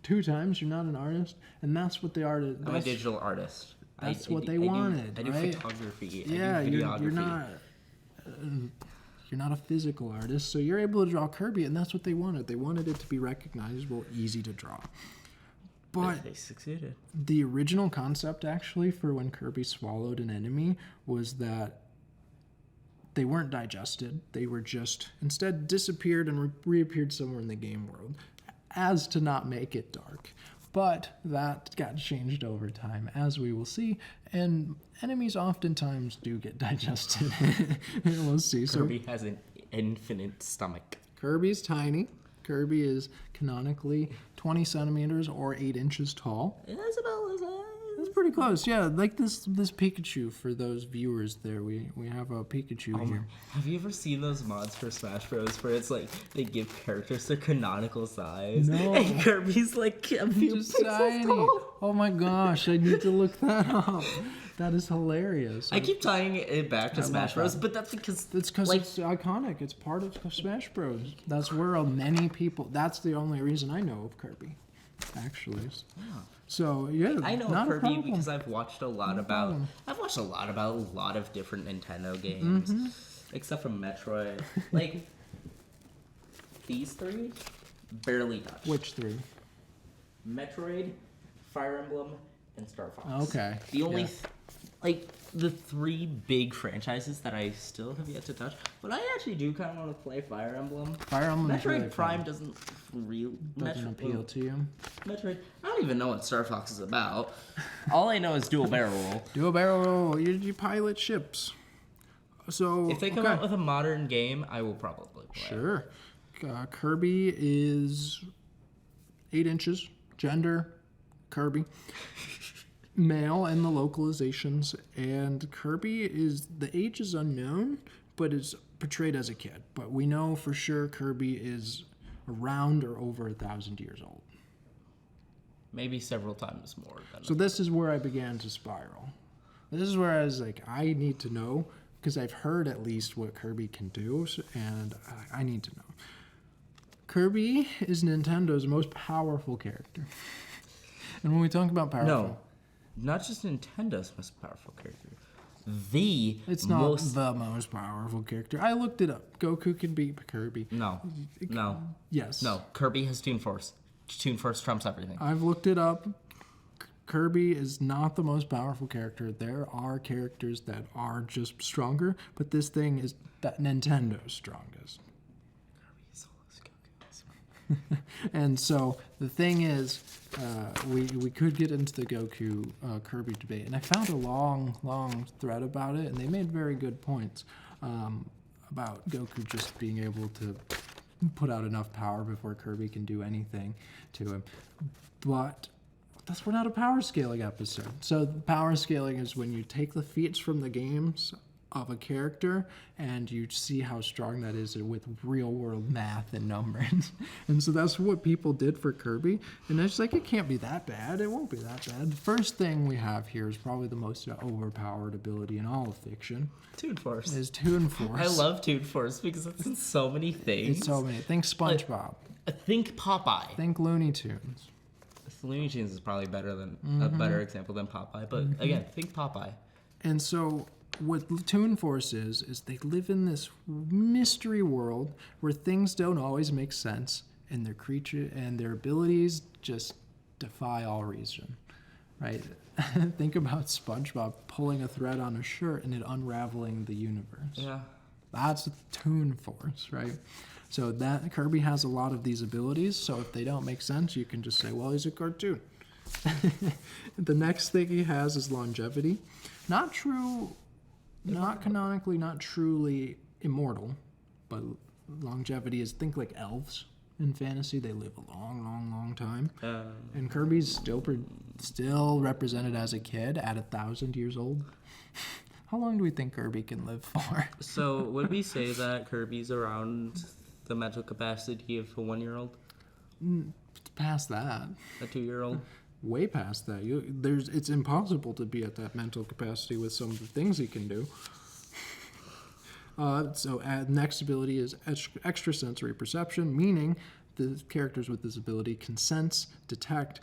2 times. You're not an artist, and that's what the artist. I'm a digital artist. That's what they wanted. I do right? photography. Yeah, I do videography. You're not a physical artist, so you're able to draw Kirby, and that's what they wanted. They wanted it to be recognizable, easy to draw. But they succeeded. The original concept, actually, for when Kirby swallowed an enemy was that they weren't digested. They were just instead disappeared and reappeared somewhere in the game world, as to not make it dark. But that got changed over time, as we will see, and enemies oftentimes do get digested. We'll see. Kirby has an infinite stomach. Kirby's tiny. Kirby is canonically 20 centimeters or 8 inches tall. That's about the size That's pretty close. Yeah, like this Pikachu for those viewers there. We have a Pikachu here. Have you ever seen those mods for Smash Bros. Where it's like they give characters their canonical size? No. And Kirby's like a few Just pixels tiny. tall. Oh my gosh, I need to look that up. That is hilarious. I keep tying it back to I Smash love Bros. that. But that's because It's because like, it's iconic. It's part of Smash Bros. That's where many people. That's the only reason I know of Kirby, actually. So yeah, I know not a Kirby problem. because I've watched a lot about a lot of different Nintendo games, except for Metroid. Like these three, barely touched. Which three? Metroid, Fire Emblem, and Star Fox. Okay. The only, yeah. like, the three big franchises that I still have yet to touch, but I actually do kind of want to play Fire Emblem. Fire Emblem. Metroid really Prime fun. doesn't appeal to you. Metroid, I don't even know what Star Fox is about. All I know is dual barrel roll. Dual barrel roll. You pilot ships. So If they come out with a modern game, I will probably play. Sure. Kirby is 8 inches. Gender, Kirby. Male and the localizations. And Kirby is, the age is unknown, but is portrayed as a kid. But we know for sure Kirby is around or over 1,000 years old. Maybe several times more than So this is where I began to spiral. This is where I was like, I need to know, because I've heard at least what Kirby can do, and I need to know. Kirby is Nintendo's most powerful character. And when we talk about powerful... No, not just Nintendo's most powerful character. It's not the most powerful character. I looked it up. Goku can beat Kirby. No. Yes. No. Kirby has Toon Force. Toon Force trumps everything. I've looked it up. Kirby is not the most powerful character. There are characters that are just stronger, but this thing is that Nintendo's strongest. And so the thing is, we could get into the Goku Kirby debate, and I found a long thread about it, and they made very good points about Goku just being able to put out enough power before Kirby can do anything to him. But we're not a power scaling episode. So power scaling is when you take the feats from the games of a character and you see how strong that is with real world math and numbers. And so that's what people did for Kirby. And it's like, it can't be that bad. It won't be that bad. The first thing we have here is probably the most overpowered ability in all of fiction. Toon Force. Is Toon Force. I love Toon Force because it's in so many things. It's so many. Think SpongeBob. Think Popeye. Think Looney Tunes. Looney Tunes is probably better than a better example than Popeye. But again, think Popeye. And so what Toon Force is they live in this mystery world where things don't always make sense, and their creature and their abilities just defy all reason, right? Think about SpongeBob pulling a thread on a shirt and it unraveling the universe. Yeah. That's Toon Force, right? So that Kirby has a lot of these abilities, so if they don't make sense, you can just say, well, he's a cartoon. The next thing he has is longevity. Not true, not canonically, not truly immortal, but longevity is, think like elves in fantasy. They live a long time. And Kirby's still represented as a kid at 1,000 years old. How long do we think Kirby can live for? So would we say that Kirby's around the mental capacity of a 1-year-old? Past that. A 2-year-old? Way past that. It's impossible to be at that mental capacity with some of the things he can do. Next ability is extrasensory perception, meaning the characters with this ability can sense, detect,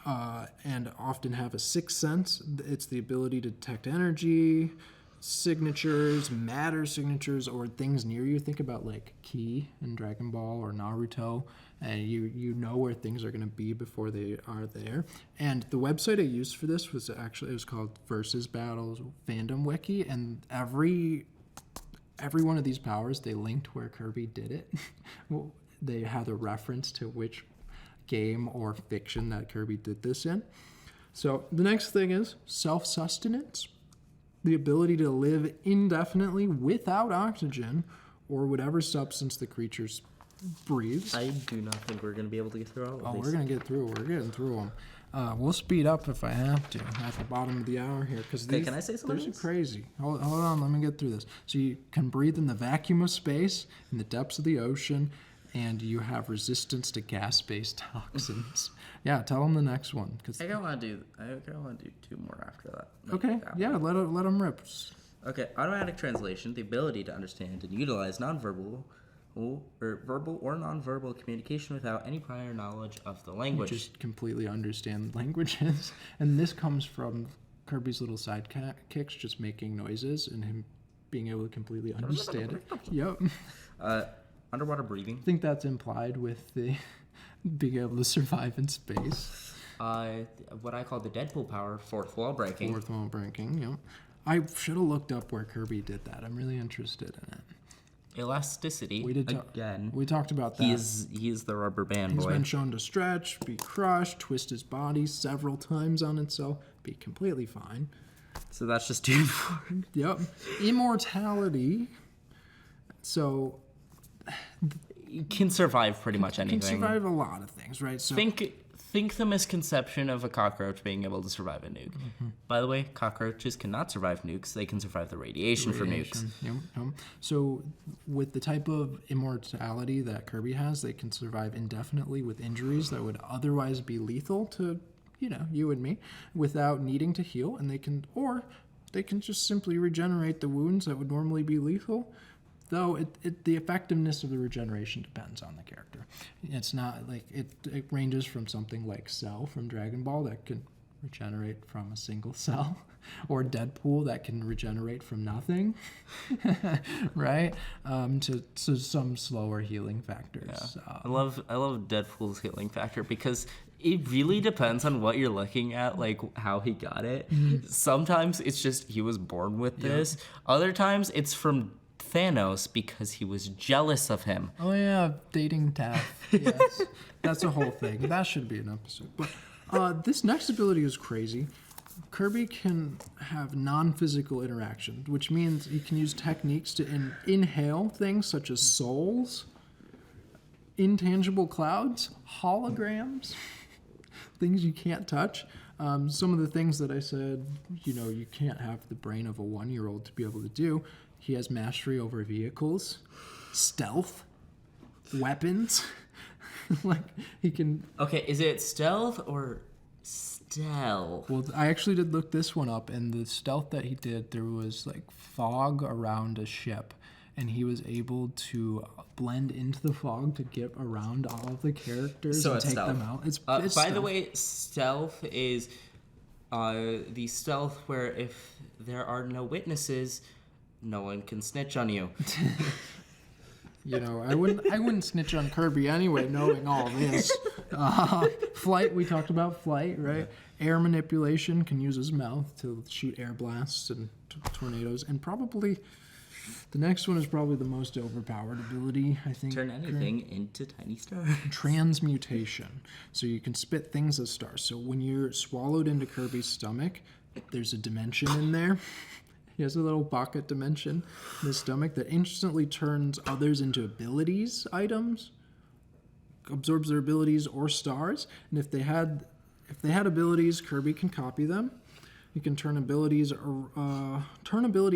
and often have a sixth sense. It's the ability to detect energy, signatures, matter signatures, or things near you. Think about like Ki in Dragon Ball or Naruto, and you know where things are going to be before they are there. And the website I used for this was called Versus Battles Fandom Wiki, and every one of these powers, they linked where Kirby did it. Well, they had a reference to which game or fiction that Kirby did this in. So the next thing is self-sustenance. The ability to live indefinitely without oxygen or whatever substance the creatures breathes. I do not think we're going to be able to get through all of Oh, these. we're going to get through. We're getting through them. We'll speed up if I have to at the bottom of the hour here. Okay, can I say something? These are crazy. Hold on, let me get through this. So you can breathe in the vacuum of space, in the depths of the ocean, and you have resistance to gas-based toxins. Yeah, tell them the next one. Cause I kind of want to do two more after that. okay, yeah, let them rip. Okay, automatic translation, the ability to understand and utilize nonverbal or verbal or nonverbal communication without any prior knowledge of the language. Just completely understand languages. And this comes from Kirby's little sidekicks just making noises and him being able to completely understand it. Yep. Underwater breathing. I think that's implied with the being able to survive in space. What I call the Deadpool power, fourth wall breaking. Fourth wall breaking, yep. I should have looked up where Kirby did that. I'm really interested in it. Elasticity. Again. We talked about that. He's the rubber band He's boy. been shown to stretch, be crushed, twist his body several times on itself, be completely fine. So that's just 2 4. Yep. Immortality. So You can survive pretty much anything. can survive a lot of things, right? So Think the misconception of a cockroach being able to survive a nuke. Mm-hmm. By the way, cockroaches cannot survive nukes. They can survive the radiation from nukes. Yep. So with the type of immortality that Kirby has, they can survive indefinitely with injuries that would otherwise be lethal to, you and me, without needing to heal. And they can just simply regenerate the wounds that would normally be lethal. Though the effectiveness of the regeneration depends on the character. It's not like it ranges from something like Cell from Dragon Ball that can regenerate from a single cell, or Deadpool that can regenerate from nothing, right? To some slower healing factors. Yeah. I love Deadpool's healing factor because it really depends on what you're looking at, like how he got it. Sometimes it's just he was born with this. Other times it's from Thanos because he was jealous of him. Oh yeah, dating Taff. Yes, that's a whole thing. That should be an episode. But this next ability is crazy. Kirby can have non-physical interaction, which means he can use techniques to inhale things such as souls, intangible clouds, holograms, things you can't touch. Some of the things that I said, you can't have the brain of a 1-year-old to be able to do. He has mastery over vehicles, stealth, weapons. Like, he can... Okay, is it stealth or stealth? Well, I actually did look this one up, and the stealth that he did, there was, like, fog around a ship, and he was able to blend into the fog to get around all of the characters and take them out. It's by stealth. the way, stealth is the stealth where if there are no witnesses, no one can snitch on you. I wouldn't snitch on Kirby anyway, knowing all this. Flight, we talked about flight, right? Air manipulation, can use his mouth to shoot air blasts and tornadoes. And probably, the next one is probably the most overpowered ability, I think. Turn anything into tiny stars. Transmutation. So you can spit things as stars. So when you're swallowed into Kirby's stomach, there's a dimension in there. He has a little pocket dimension in his stomach that instantly turns others into abilities items, absorbs their abilities or stars. And if they had abilities, Kirby can copy them. He can turn ability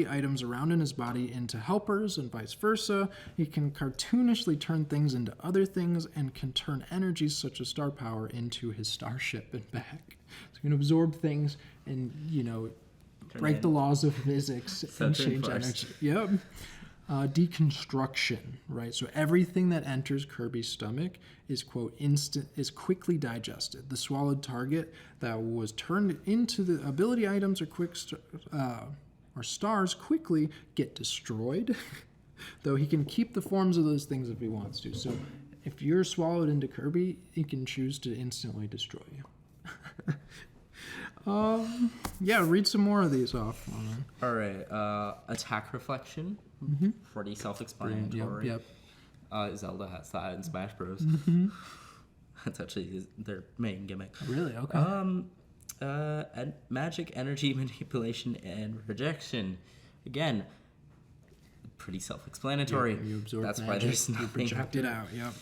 items around in his body into helpers and vice versa. He can cartoonishly turn things into other things and can turn energies such as star power into his starship and back. So he can absorb things and, break the laws of physics and change energy. Yep. Deconstruction, right? So everything that enters Kirby's stomach is, quote, is quickly digested. The swallowed target that was turned into the ability items or stars quickly get destroyed, though he can keep the forms of those things if he wants to. So if you're swallowed into Kirby, he can choose to instantly destroy you. Read some more of these off. All right. Attack reflection. Pretty self-explanatory. Yep. Zelda has that in Smash Bros. That's actually their main gimmick. Really? Okay. Magic energy manipulation and rejection. Again, pretty self-explanatory. You absorb That's why magic, there's you nothing. project it out. Yep.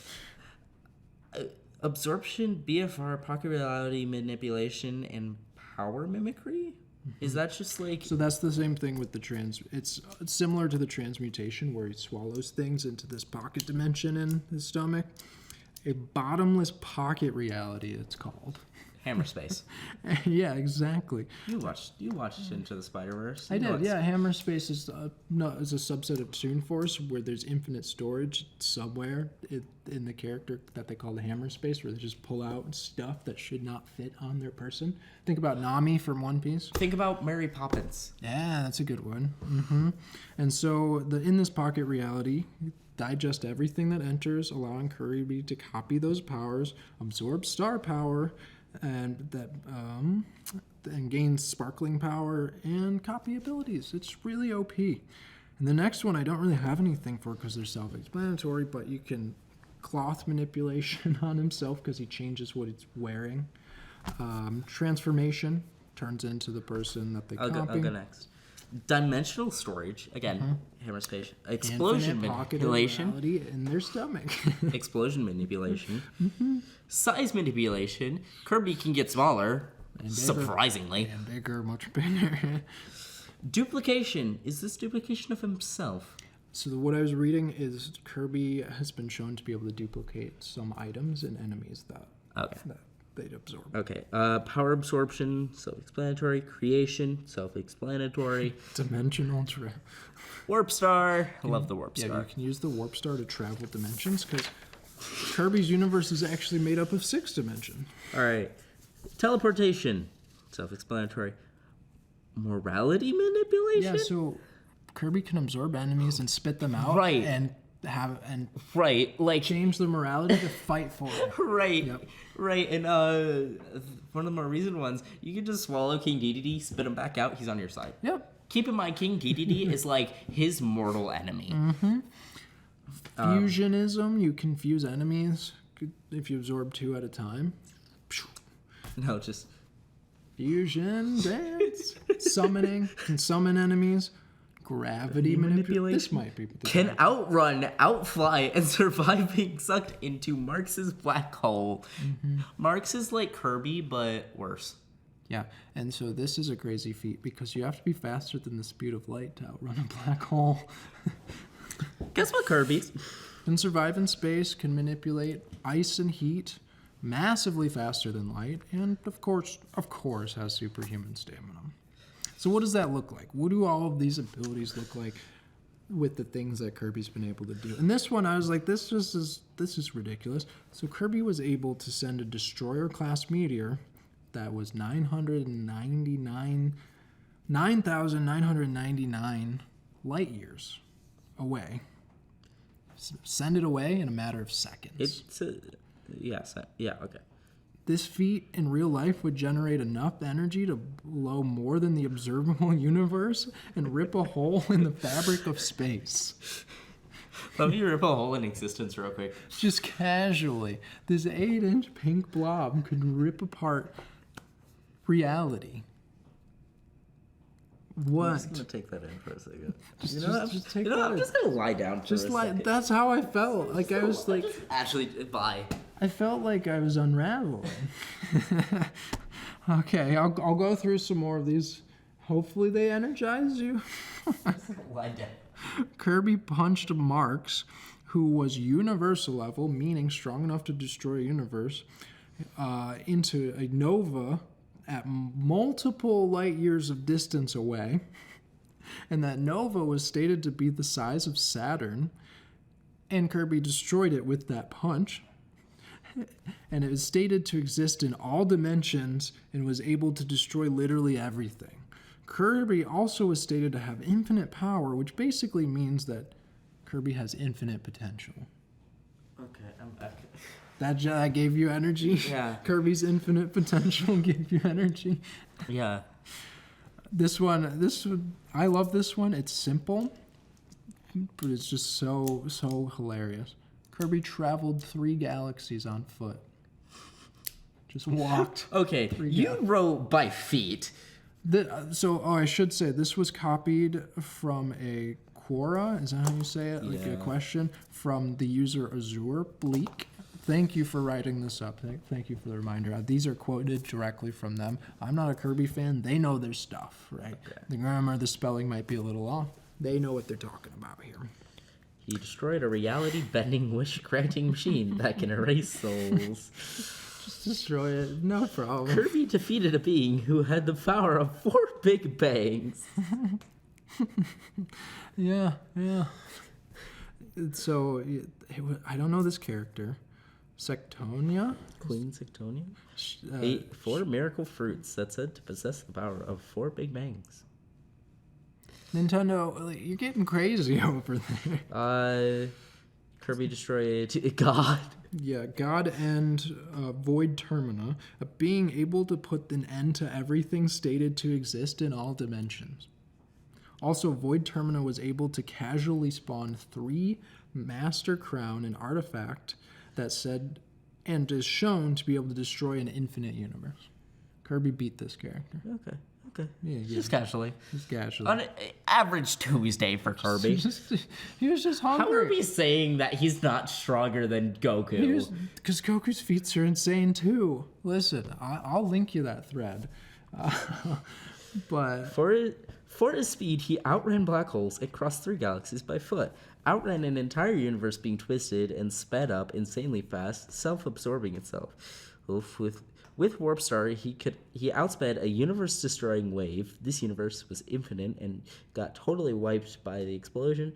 Absorption, BFR, pocket reality, manipulation, and power mimicry? Is that just like... So that's the same thing with the it's similar to the transmutation where he swallows things into this pocket dimension in his stomach. A bottomless pocket reality, it's called. Hammer space. Yeah, exactly. You watched Into the Spider-Verse. I did, yeah. Hammer space is a subset of Toon Force where there's infinite storage somewhere in the character that they call the Hammer space, where they just pull out stuff that should not fit on their person. Think about Nami from One Piece. Think about Mary Poppins. Yeah, that's a good one. Mm-hmm. And so in this pocket reality, digest everything that enters, allowing Kirby to copy those powers, absorb star power, and gain sparkling power and copy abilities. It's really OP. And the next one I don't really have anything for because they're self-explanatory, but you can cloth manipulation on himself because he changes what he's wearing. Transformation turns into the person that they copy. I'll go next. Dimensional storage, again, hammer space. Explosion manipulation. In their stomach. Explosion manipulation. Size manipulation. Kirby can get smaller, surprisingly. And bigger, much bigger. Duplication. Is this duplication of himself? So what I was reading is Kirby has been shown to be able to duplicate some items and enemies that they'd absorb. Okay. Power absorption, self-explanatory. Creation, self-explanatory. Dimensional Warp Star. I love the Warp Star. Yeah, you can use the Warp Star to travel dimensions because Kirby's universe is actually made up of 6 dimensions. All right. Teleportation, self-explanatory. Morality manipulation? Yeah, so Kirby can absorb enemies and spit them out. Right. And like change their morality to fight for it. Right. Yep. Right. And one of the more recent ones, you can just swallow King Dedede, spit him back out, he's on your side. Yep. Keep in mind, King Dedede is like his mortal enemy. Mm-hmm. Fusionism, you can fuse enemies if you absorb 2 at a time. No, just fusion dance. Summoning, can summon enemies. Gravity manipulation. This might be. Can outrun, outfly, and survive being sucked into Marx's black hole. Mm-hmm. Marx is like Kirby, but worse. Yeah, and so this is a crazy feat because you have to be faster than the speed of light to outrun a black hole. Guess what, Kirby? Can survive in space, can manipulate ice and heat, massively faster than light, and of course has superhuman stamina. So what does that look like? What do all of these abilities look like with the things that Kirby's been able to do? And this one, I was like, this is ridiculous. So Kirby was able to send a destroyer-class meteor that was 9,999 light years away. Send it away in a matter of seconds. Yeah, okay. This feat in real life would generate enough energy to blow more than the observable universe and rip a hole in the fabric of space. Let me rip a hole in existence real quick. Just casually. This 8-inch pink blob could rip apart reality. What? I'm just gonna take that in for a second. I'm just gonna lie down for a second. That's how I felt. Like I was like. Actually, bye. I felt like I was unraveling. Okay, I'll go through some more of these. Hopefully they energize you. Lie down. Kirby punched Marx, who was universal level, meaning strong enough to destroy a universe, into a nova at multiple light years of distance away. And that nova was stated to be the size of Saturn. And Kirby destroyed it with that punch. And it was stated to exist in all dimensions and was able to destroy literally everything. Kirby also was stated to have infinite power, which basically means that Kirby has infinite potential. Okay, I'm back. That gave you energy? Yeah. Kirby's infinite potential gave you energy? Yeah. I love this one. It's simple, but it's just so hilarious. Kirby traveled 3 galaxies on foot. Just walked. Okay, you wrote by feet. I should say, this was copied from a Quora, is that how you say it? Like a question from the user Azure Bleak. Thank you for writing this up. Thank you for the reminder. These are quoted directly from them. I'm not a Kirby fan. They know their stuff, right? Okay. The grammar, the spelling might be a little off. They know what they're talking about here. He destroyed a reality-bending, wish-granting machine that can erase souls. Just destroy it. No problem. Kirby defeated a being who had the power of 4 big bangs. Yeah. So, I don't know this character. Sectonia? Queen Sectonia? Ate 4 miracle fruits that's said to possess the power of 4 big bangs. Nintendo, you're getting crazy over there. Kirby destroyed God. Yeah, God and Void Termina, a being able to put an end to everything stated to exist in all dimensions. Also, Void Termina was able to casually spawn 3 Master Crown and Artifact that said and is shown to be able to destroy an infinite universe. Kirby beat this character. Okay. Yeah. Just casually. On an average Tuesday for Kirby. He was just hungry. How are we saying that he's not stronger than Goku? Because Goku's feats are insane too. Listen, I'll link you that thread. But for his speed, he outran black holes and crossed 3 galaxies by foot. Outran an entire universe being twisted and sped up insanely fast, self-absorbing itself. With Warp Star, he outsped a universe-destroying wave. This universe was infinite and got totally wiped by the explosion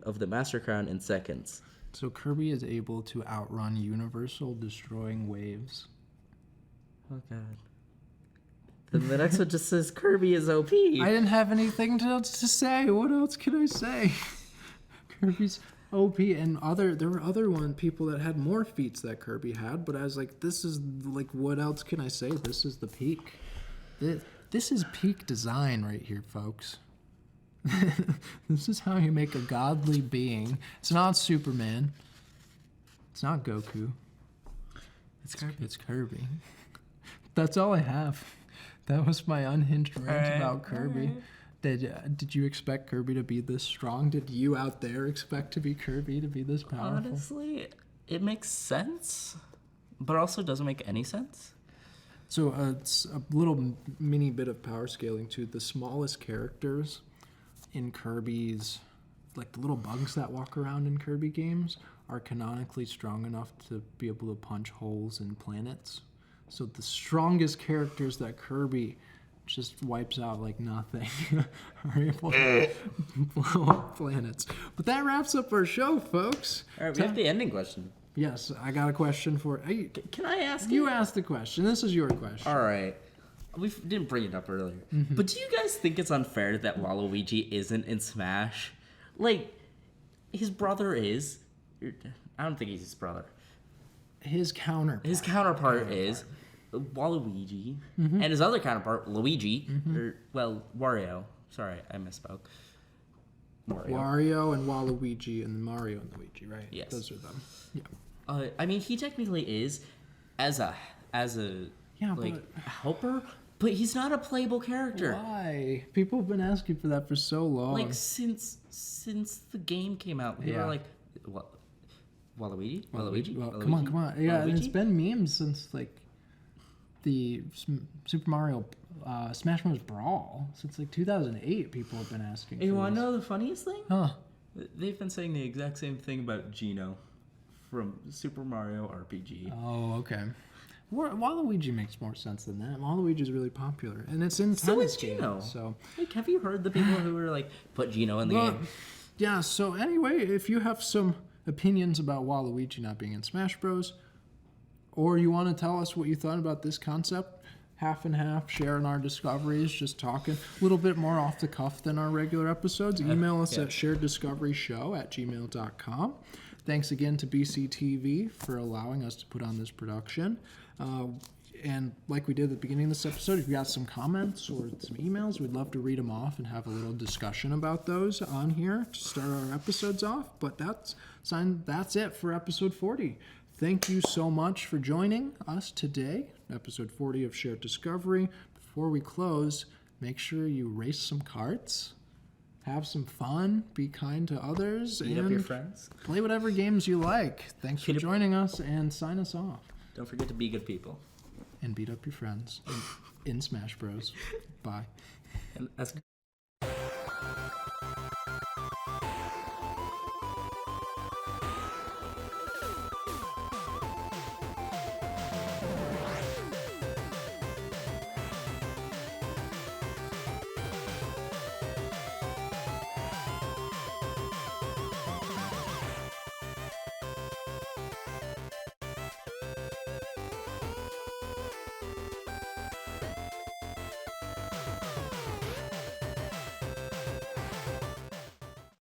of the Master Crown in seconds. So Kirby is able to outrun universal destroying waves. Oh god. Then the next one just says Kirby is OP. I didn't have anything else to say. What else can I say? Kirby's OP, and there were other people that had more feats that Kirby had, but I was like, this is like, what else can I say? This is the peak. This is peak design right here, folks. This is how you make a godly being. It's not Superman. It's not Goku. It's Kirby. That's all I have. That was my unhinged rant about Kirby. Did you expect Kirby to be this strong? Did you out there expect Kirby to be this powerful? Honestly, it makes sense, but also doesn't make any sense. So it's a little mini bit of power scaling too. The smallest characters in Kirby's, like the little bugs that walk around in Kirby games, are canonically strong enough to be able to punch holes in planets. So the strongest characters that Kirby just wipes out like nothing are able to blow up planets. But that wraps up our show, folks. All right, we have the ending question. Yes, I got a question for you. Can I ask you? You asked the question. This is your question. All right. We didn't bring it up earlier. Mm-hmm. But do you guys think it's unfair that Waluigi isn't in Smash? Like, his brother is. I don't think he's his brother. His counterpart. His counterpart is Waluigi, and his other counterpart, Luigi, Wario. Sorry, I misspoke. Wario and Waluigi and Mario and Luigi, right? Yes. Those are them. Yeah. I mean, he technically is as a helper, but he's not a playable character. Why? People have been asking for that for so long. Like since the game came out, we were like, what? Waluigi? Well, come on. Yeah, and it's been memes since like the Super Mario Smash Bros. Brawl. Since like 2008, people have been asking. You want to know the funniest thing? Huh? They've been saying the exact same thing about Geno from Super Mario RPG. Oh, okay. Waluigi makes more sense than that. Waluigi's really popular, and it's in so tennis is Geno. games. So, like, have you heard the people who were like, put Geno in the game? Yeah. So anyway, if you have some opinions about Waluigi not being in Smash Bros, or you want to tell us what you thought about this concept, half and half, sharing our discoveries, just talking a little bit more off the cuff than our regular episodes, email us at shareddiscoveryshow@gmail.com. Thanks again to BCTV for allowing us to put on this production. And like we did at the beginning of this episode, if you got some comments or some emails, we'd love to read them off and have a little discussion about those on here to start our episodes off. But that's it for episode 40. Thank you so much for joining us today, episode 40 of Shared Discovery. Before we close, make sure you race some carts, have some fun, be kind to others, Meet up and your friends. play whatever games you like. Thanks for joining us, and sign us off. Don't forget to be good people. And beat up your friends in Smash Bros. Bye. And as